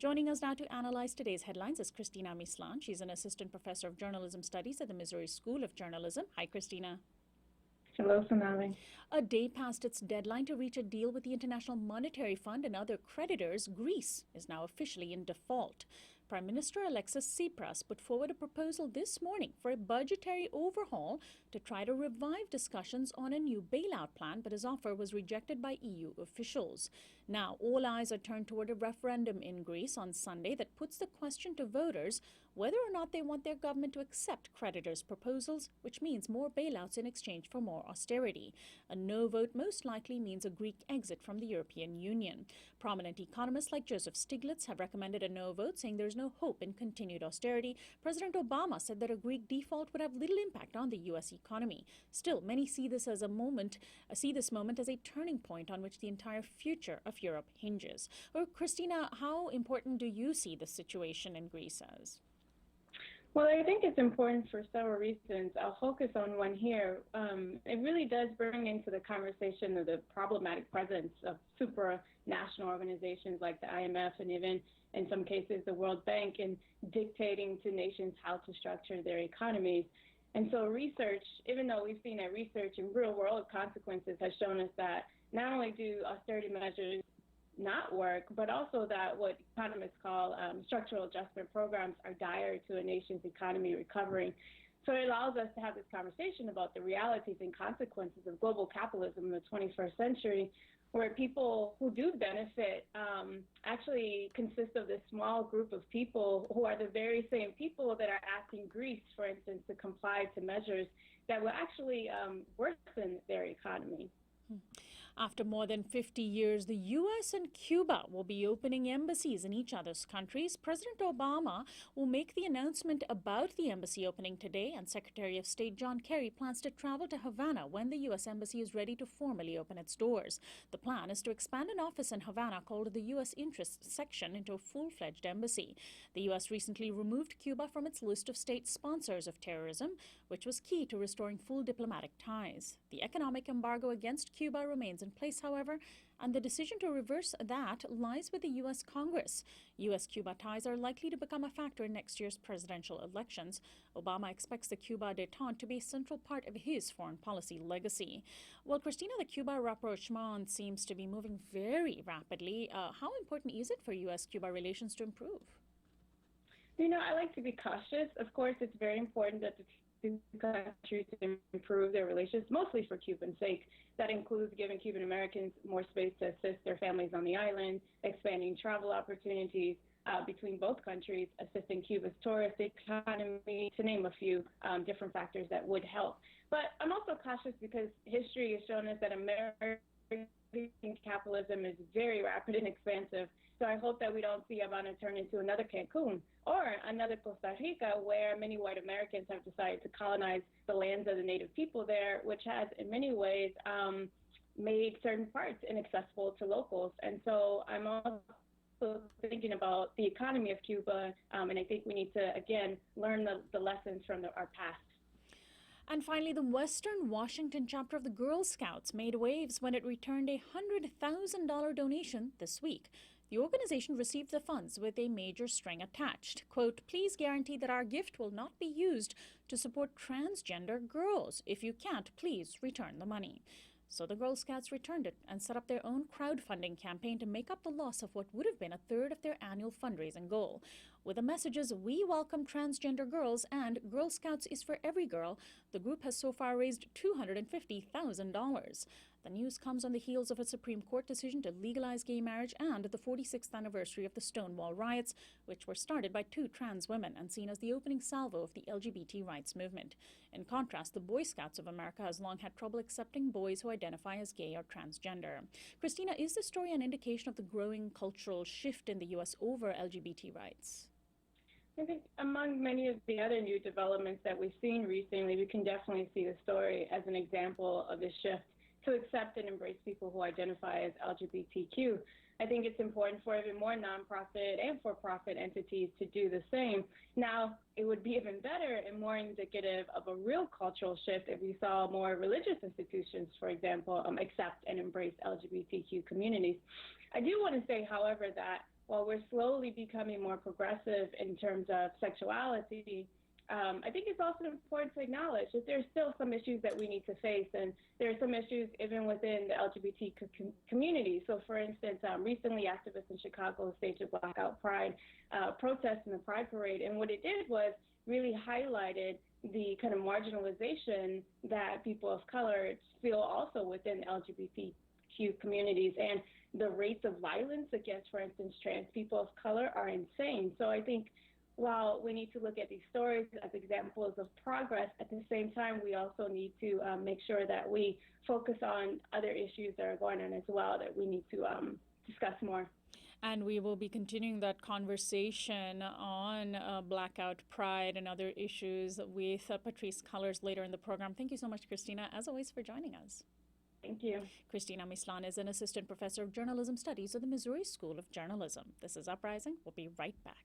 Joining us now to analyze today's headlines is Cristina Mislan. She's an assistant professor of journalism studies at the Missouri School of Journalism. Hi, Cristina. Hello, Sonali. A day past its deadline to reach a deal with the International Monetary Fund and other creditors, Greece is now officially in default. Prime Minister Alexis Tsipras put forward a proposal this morning for a budgetary overhaul to try to revive discussions on a new bailout plan, but his offer was rejected by EU officials. Now, all eyes are turned toward a referendum in Greece on Sunday that puts the question to voters whether or not they want their government to accept creditors' proposals, which means more bailouts in exchange for more austerity. A no vote most likely means a Greek exit from the European Union. Prominent economists like Joseph Stiglitz have recommended a no vote, saying there's no hope in continued austerity. President Obama said that a Greek default would have little impact on the U.S. economy. Still, many see this moment as a turning point on which the entire future of Europe hinges. Cristina, how important do you see the situation in Greece as? Well, I think it's important for several reasons. I'll focus on one here. It really does bring into the conversation of the problematic presence of supranational organizations like the IMF and even in some cases the World Bank in dictating to nations how to structure their economies. And so research, even though we've seen that research in real world consequences has shown us that not only do austerity measures not work, but also that what economists call structural adjustment programs are dire to a nation's economy recovering. So it allows us to have this conversation about the realities and consequences of global capitalism in the 21st century, where people who do benefit actually consist of this small group of people who are the very same people that are asking Greece, for instance, to comply to measures that will actually worsen their economy. After more than 50 years, the U.S. and Cuba will be opening embassies in each other's countries. President Obama will make the announcement about the embassy opening today, and Secretary of State John Kerry plans to travel to Havana when the U.S. embassy is ready to formally open its doors. The plan is to expand an office in Havana called the U.S. Interest Section into a full-fledged embassy. The U.S. recently removed Cuba from its list of state sponsors of terrorism, which was key to restoring full diplomatic ties. The economic embargo against Cuba remains in place, however, and the decision to reverse that lies with the U.S. Congress. U.S.-Cuba ties are likely to become a factor in next year's presidential elections. Obama expects the Cuba détente to be a central part of his foreign policy legacy. Well, Cristina, the Cuba rapprochement seems to be moving very rapidly. How important is it for U.S.-Cuba relations to improve? You know, I like to be cautious. Of course, it's very important that the two countries improve their relations, mostly for Cuban's sake. That includes giving Cuban Americans more space to assist their families on the island, expanding travel opportunities between both countries, assisting Cuba's tourist economy, to name a few different factors that would help. But I'm also cautious because history has shown us that American capitalism is very rapid and expansive. So I hope that we don't see Havana turn into another Cancun or another Costa Rica, where many white Americans have decided to colonize the lands of the native people there, which has in many ways made certain parts inaccessible to locals. And so I'm also thinking about the economy of Cuba, and I think we need to, again, learn the lessons from our past. And finally, the Western Washington chapter of the Girl Scouts made waves when it returned a $100,000 donation this week. The organization received the funds with a major string attached. Quote, "Please guarantee that our gift will not be used to support transgender girls. If you can't, please return the money." So the Girl Scouts returned it and set up their own crowdfunding campaign to make up the loss of what would have been a third of their annual fundraising goal. With the messages, "We welcome transgender girls" and "Girl Scouts is for every girl," the group has so far raised $250,000. The news comes on the heels of a Supreme Court decision to legalize gay marriage and the 46th anniversary of the Stonewall riots, which were started by two trans women and seen as the opening salvo of the LGBT rights movement. In contrast, the Boy Scouts of America has long had trouble accepting boys who identify as gay or transgender. Cristina, is this story an indication of the growing cultural shift in the U.S. over LGBT rights? I think among many of the other new developments that we've seen recently, we can definitely see the story as an example of the shift to accept and embrace people who identify as LGBTQ. I think it's important for even more nonprofit and for-profit entities to do the same. Now, it would be even better and more indicative of a real cultural shift if we saw more religious institutions, for example, accept and embrace LGBTQ communities. I do want to say, however, that while we're slowly becoming more progressive in terms of sexuality, I think it's also important to acknowledge that there's still some issues that we need to face, and there are some issues even within the LGBT community. So, for instance, recently activists in Chicago staged a blackout pride protest in the Pride Parade, and what it did was really highlighted the kind of marginalization that people of color feel also within LGBTQ communities, and the rates of violence against, for instance, trans people of color are insane. So I think while we need to look at these stories as examples of progress, at the same time, we also need to make sure that we focus on other issues that are going on as well that we need to discuss more. And we will be continuing that conversation on Blackout Pride and other issues with Patrisse Cullors later in the program. Thank you so much, Cristina, as always, for joining us. Thank you. Cristina Mislan is an assistant professor of journalism studies at the Missouri School of Journalism. This is Uprising. We'll be right back.